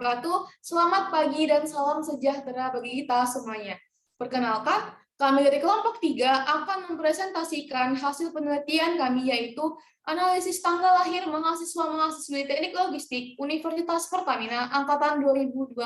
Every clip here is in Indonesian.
wabarakatuh. Selamat pagi dan salam sejahtera bagi kita semuanya. Perkenalkan, kami dari kelompok 3 akan mempresentasikan hasil penelitian kami, yaitu analisis tanggal lahir mahasiswa-mahasiswi Teknik Logistik Universitas Pertamina Angkatan 2021.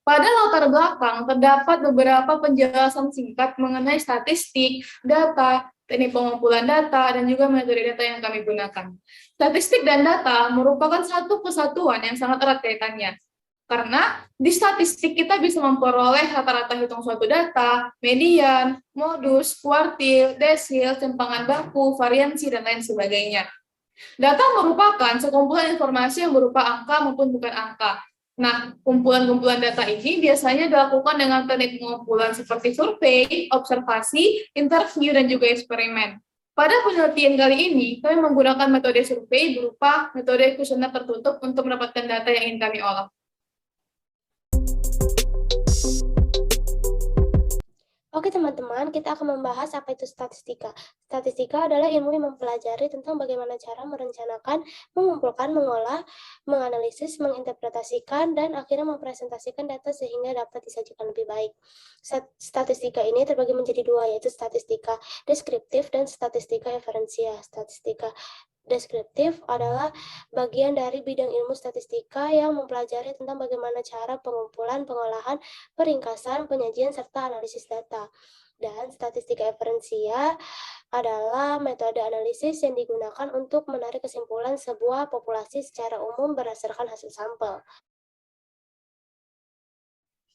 Pada latar belakang, terdapat beberapa penjelasan singkat mengenai statistik, data, teknik pengumpulan data, dan juga metode data yang kami gunakan. Statistik dan data merupakan satu kesatuan yang sangat erat kaitannya. Karena di statistik kita bisa memperoleh rata-rata hitung suatu data, median, modus, kuartil, desil, cempangan baku, variansi, dan lain sebagainya. Data merupakan sekumpulan informasi yang berupa angka maupun bukan angka. Nah, kumpulan-kumpulan data ini biasanya dilakukan dengan teknik pengumpulan seperti survei, observasi, interview, dan juga eksperimen. Pada penelitian kali ini, kami menggunakan metode survei berupa metode kuesioner tertutup untuk mendapatkan data yang ingin kami olah. Oke teman-teman, kita akan membahas apa itu statistika. Statistika adalah ilmu yang mempelajari tentang bagaimana cara merencanakan, mengumpulkan, mengolah, menganalisis, menginterpretasikan, dan akhirnya mempresentasikan data sehingga dapat disajikan lebih baik. Statistika ini terbagi menjadi dua, yaitu statistika deskriptif dan statistika eferensia. Statistika deskriptif adalah bagian dari bidang ilmu statistika yang mempelajari tentang bagaimana cara pengumpulan, pengolahan, peringkasan, penyajian, serta analisis data. Dan statistika eferensia adalah metode analisis yang digunakan untuk menarik kesimpulan sebuah populasi secara umum berdasarkan hasil sampel.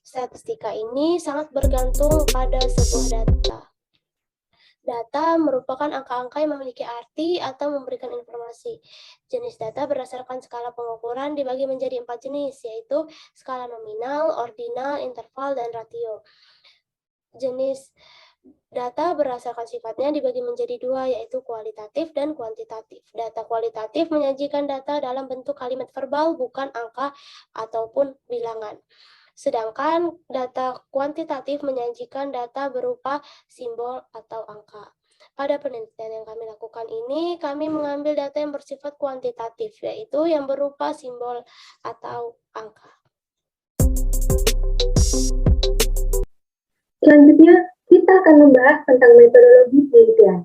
Statistika ini sangat bergantung pada sebuah data. Data merupakan angka-angka yang memiliki arti atau memberikan informasi. Jenis data berdasarkan skala pengukuran dibagi menjadi 4 jenis, yaitu skala nominal, ordinal, interval, dan ratio. Jenis data berdasarkan sifatnya dibagi menjadi dua, yaitu kualitatif dan kuantitatif. Data kualitatif menyajikan data dalam bentuk kalimat verbal, bukan angka ataupun bilangan. Sedangkan data kuantitatif menyajikan data berupa simbol atau angka. Pada penelitian yang kami lakukan ini, kami mengambil data yang bersifat kuantitatif, yaitu yang berupa simbol atau angka. Selanjutnya, kita akan membahas tentang metodologi penelitian.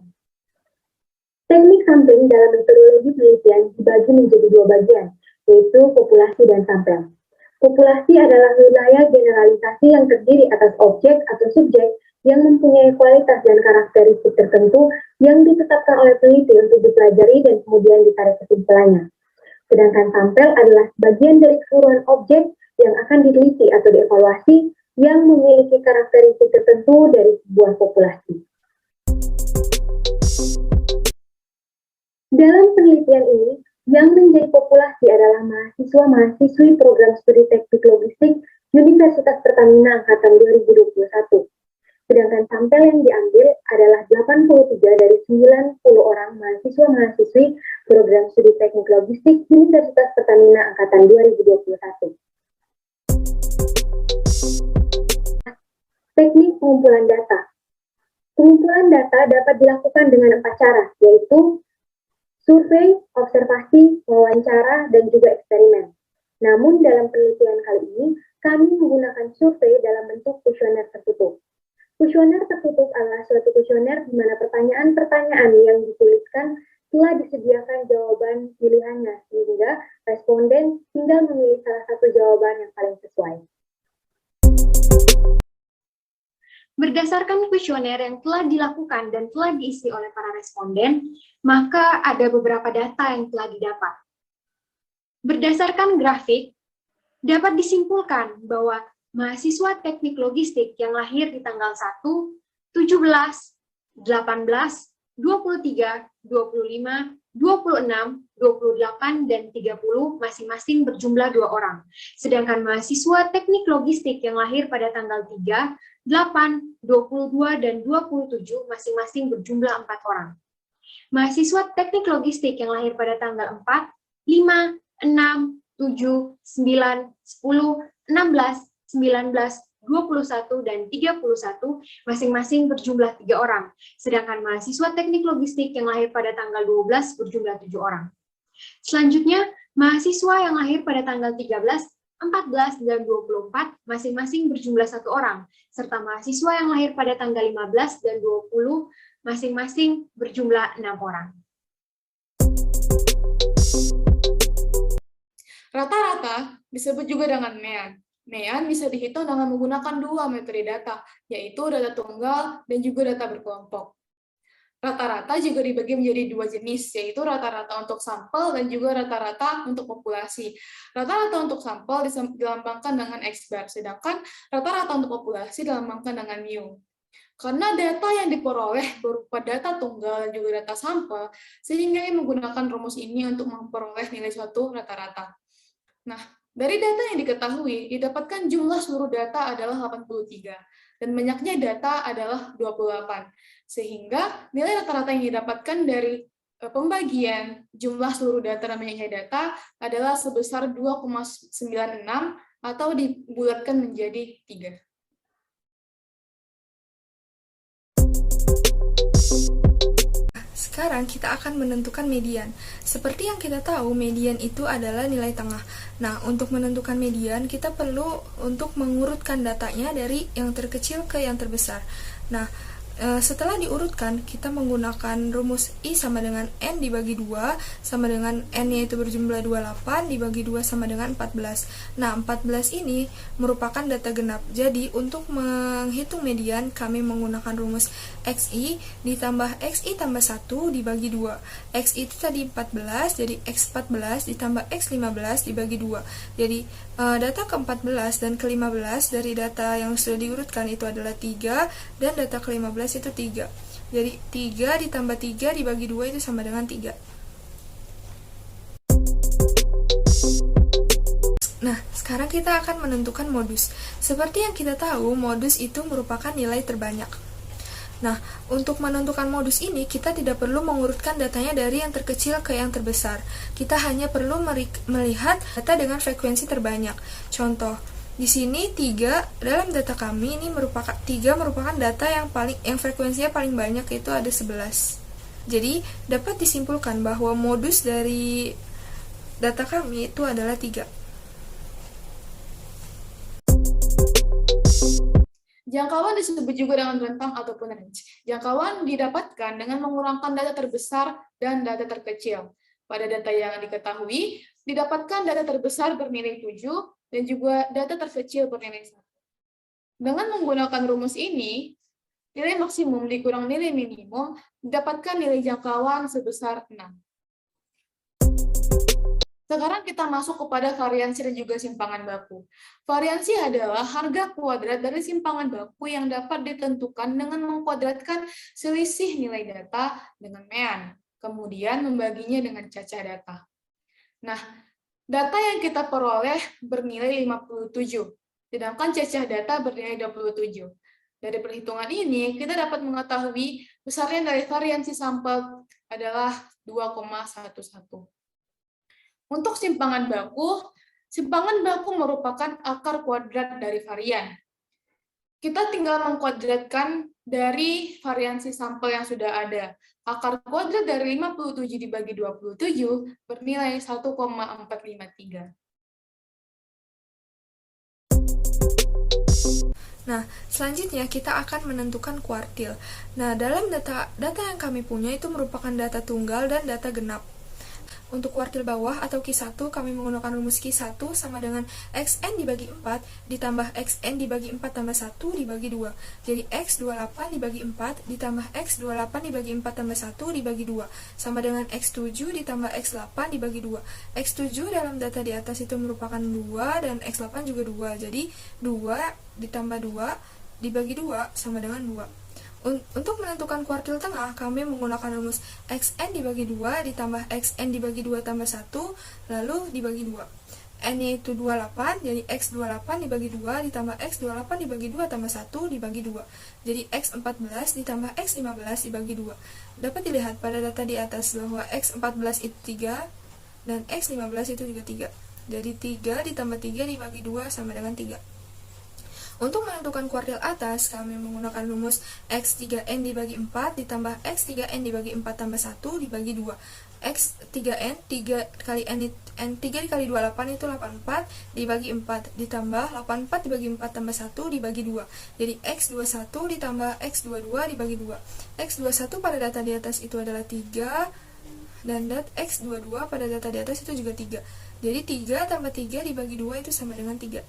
Teknik sampling dalam metodologi penelitian dibagi menjadi dua bagian, yaitu populasi dan sampel. Populasi adalah wilayah generalisasi yang terdiri atas objek atau subjek yang mempunyai kualitas dan karakteristik tertentu yang ditetapkan oleh peneliti untuk dipelajari dan kemudian ditarik kesimpulannya. Sedangkan sampel adalah bagian dari keseluruhan objek yang akan diteliti atau dievaluasi yang memiliki karakteristik tertentu dari sebuah populasi. Dalam penelitian ini, yang menjadi populasi adalah mahasiswa-mahasiswi program studi teknik logistik Universitas Pertamina Angkatan 2021. Sedangkan sampel yang diambil adalah 83 dari 90 orang mahasiswa-mahasiswi program studi teknik logistik Universitas Pertamina Angkatan 2021. Teknik pengumpulan data. Pengumpulan data dapat dilakukan dengan 4 cara, yaitu survei, observasi, wawancara, dan juga eksperimen. Namun dalam penelitian kali ini, kami menggunakan survei dalam bentuk kuesioner tertutup. Kuesioner tertutup adalah suatu kuesioner di mana pertanyaan-pertanyaan yang dituliskan telah disediakan jawaban pilihannya, sehingga responden tinggal memilih salah satu jawaban yang paling sesuai. Berdasarkan kuesioner yang telah dilakukan dan telah diisi oleh para responden, maka ada beberapa data yang telah didapat. Berdasarkan grafik, dapat disimpulkan bahwa mahasiswa teknik logistik yang lahir di tanggal 1, 17, 18, 23, 25, 26, 28, dan 30 masing-masing berjumlah 2 orang. Sedangkan mahasiswa teknik logistik yang lahir pada tanggal 3, 8, 22, dan 27 masing-masing berjumlah 4 orang. Mahasiswa teknik logistik yang lahir pada tanggal 4, 5, 6, 7, 9, 10, 16, 19, 21, dan 31 masing-masing berjumlah 3 orang. Sedangkan mahasiswa teknik logistik yang lahir pada tanggal 12 berjumlah 7 orang. Selanjutnya, mahasiswa yang lahir pada tanggal 13, 14, dan 24 masing-masing berjumlah 1 orang, serta mahasiswa yang lahir pada tanggal 15 dan 20 masing-masing berjumlah 6 orang. Rata-rata disebut juga dengan MEAN. MEAN bisa dihitung dengan menggunakan dua metode data, yaitu data tunggal dan juga data berkelompok. Rata-rata juga dibagi menjadi dua jenis, yaitu rata-rata untuk sampel dan juga rata-rata untuk populasi. Rata-rata untuk sampel dilambangkan dengan X bar, sedangkan rata-rata untuk populasi dilambangkan dengan mu. Karena data yang diperoleh berupa data tunggal dan juga data sampel, sehingga menggunakan rumus ini untuk memperoleh nilai suatu rata-rata. Nah, dari data yang diketahui, didapatkan jumlah seluruh data adalah 83, dan banyaknya data adalah 28. Sehingga nilai rata-rata yang didapatkan dari pembagian jumlah seluruh data dan banyaknya data adalah sebesar 2,96 atau dibulatkan menjadi 3. Sekarang kita akan menentukan median. Seperti yang kita tahu, median itu adalah nilai tengah. Nah, untuk menentukan median, kita perlu untuk mengurutkan datanya dari yang terkecil ke yang terbesar. Nah, setelah diurutkan, kita menggunakan rumus I sama dengan N dibagi 2, sama dengan N-nya itu berjumlah 28, dibagi 2 sama dengan 14. Nah, 14 ini merupakan data genap. Jadi, untuk menghitung median, kami menggunakan rumus XI ditambah XI tambah 1 dibagi 2. XI itu tadi 14, jadi X14 ditambah X15 dibagi 2. Jadi, data ke-14 dan ke-15 dari data yang sudah diurutkan itu adalah 3, dan data ke-15 itu 3. Jadi 3 ditambah 3 dibagi 2 itu sama dengan 3. Nah, sekarang kita akan menentukan modus. Seperti yang kita tahu, modus itu merupakan nilai terbanyak. Nah, untuk menentukan modus ini, kita tidak perlu mengurutkan datanya dari yang terkecil ke yang terbesar. Kita hanya perlu melihat data dengan frekuensi terbanyak. Contoh, di sini 3 dalam data kami ini merupakan data yang frekuensinya paling banyak, yaitu ada 11. Jadi, dapat disimpulkan bahwa modus dari data kami itu adalah 3. Jangkauan disebut juga dengan rentang ataupun range. Jangkauan didapatkan dengan mengurangkan data terbesar dan data terkecil. Pada data yang diketahui, didapatkan data terbesar bernilai 7 dan juga data terkecil bernilai 1. Dengan menggunakan rumus ini, nilai maksimum dikurang nilai minimum didapatkan nilai jangkauan sebesar 6. Sekarang kita masuk kepada variansi dan juga simpangan baku. Variansi adalah harga kuadrat dari simpangan baku yang dapat ditentukan dengan mengkuadratkan selisih nilai data dengan MEAN, kemudian membaginya dengan cacah data. Nah, data yang kita peroleh bernilai 57, sedangkan cacah data bernilai 27. Dari perhitungan ini, kita dapat mengetahui besarnya dari variansi sampel adalah 2,11. Untuk simpangan baku merupakan akar kuadrat dari varian. Kita tinggal mengkuadratkan dari variansi sampel yang sudah ada. Akar kuadrat dari 57 dibagi 27 bernilai 1,453. Nah, selanjutnya kita akan menentukan kuartil. Nah, dalam data yang kami punya itu merupakan data tunggal dan data genap. Untuk kuartil bawah atau Q1, kami menggunakan rumus Q1 sama dengan XN dibagi 4 ditambah XN dibagi 4 tambah 1 dibagi 2. Jadi X28 dibagi 4 ditambah X28 dibagi 4 tambah 1 dibagi 2. Sama dengan X7 ditambah X8 dibagi 2. X7 dalam data di atas itu merupakan 2 dan X8 juga 2. Jadi 2 ditambah 2 dibagi 2 sama dengan 2. Untuk menentukan kuartil tengah, kami menggunakan rumus XN dibagi 2 ditambah XN dibagi 2 tambah 1, lalu dibagi 2. N-nya itu 28, jadi X28 dibagi 2 ditambah X28 dibagi 2 tambah 1 dibagi 2. Jadi X14 ditambah X15 dibagi 2. Dapat dilihat pada data di atas bahwa X14 itu 3 dan X15 itu juga 3. Jadi 3 ditambah 3 dibagi 2 sama dengan 3. Untuk menentukan kuartil atas, kami menggunakan rumus X3N dibagi 4 ditambah X3N dibagi 4 tambah 1 dibagi 2. X3N, 3 kali N 3 dikali 2, 8 itu 84 dibagi 4 ditambah 84 dibagi 4 tambah 1 dibagi 2. Jadi X21 ditambah X22 dibagi 2. X21 pada data di atas itu adalah 3 dan X22 pada data di atas itu juga 3. Jadi 3 tambah 3 dibagi 2 itu sama dengan 3.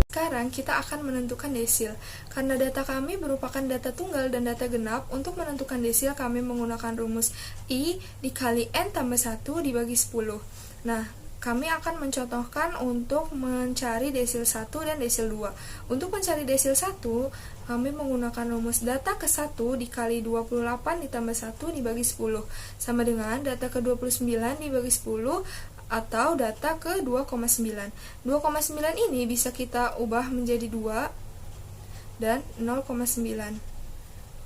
Sekarang kita akan menentukan desil. Karena data kami merupakan data tunggal dan data genap, untuk menentukan desil kami menggunakan rumus I dikali N tambah 1 dibagi 10. Nah, kami akan mencontohkan untuk mencari desil 1 dan desil 2. Untuk mencari desil 1, kami menggunakan rumus data ke 1 dikali 28 ditambah 1 dibagi 10. Sama dengan data ke 29 dibagi 10 atau data ke 2,9. 2,9 ini bisa kita ubah menjadi 2 dan 0,9.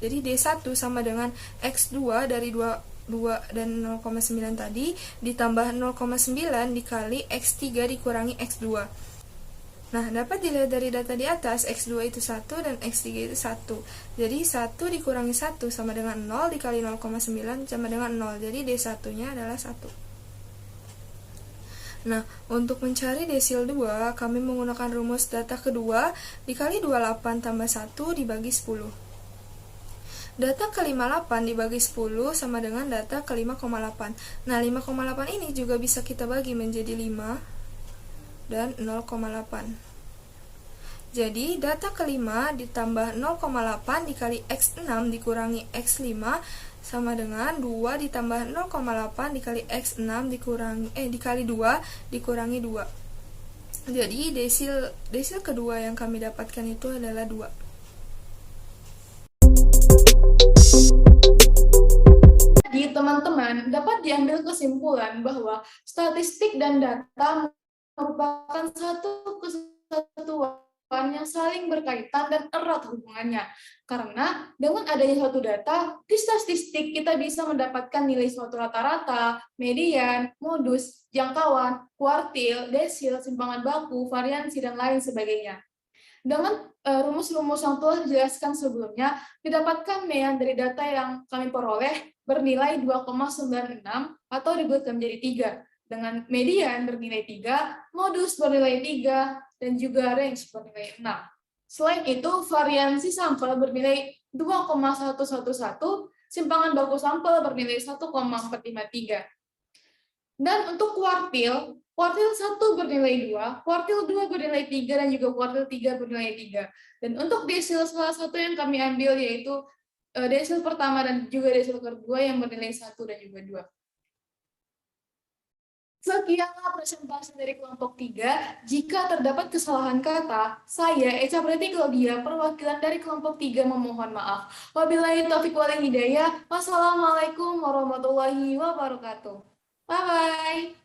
Jadi D1 sama dengan X2 dari 2 dan 0,9 tadi ditambah 0,9 dikali X3 dikurangi X2. Nah, dapat dilihat dari data di atas, X2 itu 1 dan X3 itu 1. Jadi 1 dikurangi 1 sama dengan 0 dikali 0,9 sama dengan 0. Jadi D1-nya adalah 1. Nah, untuk mencari desil 2, kami menggunakan rumus data kedua dikali 28 tambah 1 dibagi 10. Data ke 58 dibagi 10 sama dengan data ke 5,8. Nah, 5,8 ini juga bisa kita bagi menjadi 5 dan 0,8. Jadi, data ke-5 ditambah 0,8 dikali X6 dikurangi X5 sama dengan 2 ditambah 0,8 dikali X6 dikali 2 dikurangi 2. Jadi desil kedua yang kami dapatkan itu adalah 2. Jadi teman-teman dapat diambil kesimpulan bahwa statistik dan data merupakan satu kesatuan yang saling berkaitan dan erat hubungannya. Karena dengan adanya suatu data, di statistik kita bisa mendapatkan nilai suatu rata-rata, median, modus, jangkauan, kuartil, desil, simpangan baku, variansi, dan lain sebagainya. Dengan rumus-rumus yang telah dijelaskan sebelumnya, didapatkan median dari data yang kami peroleh bernilai 2,96 atau dibuatkan menjadi 3. Dengan median bernilai 3, modus bernilai 3, dan juga range bernilai 6. Selain itu, variansi sampel bernilai 2,111, simpangan baku sampel bernilai 1,453. Dan untuk kuartil 1 bernilai 2, kuartil 2 bernilai 3, dan juga kuartil 3 bernilai 3. Dan untuk desil salah satu yang kami ambil yaitu desil pertama dan juga desil kedua yang bernilai 1 dan juga 2. Sekianlah presentasi dari kelompok 3. Jika terdapat kesalahan kata, saya, Eca Preti Claudia, perwakilan dari kelompok 3 memohon maaf. Wabillahi taufiq wal hidayah. Wassalamualaikum warahmatullahi wabarakatuh. Bye-bye.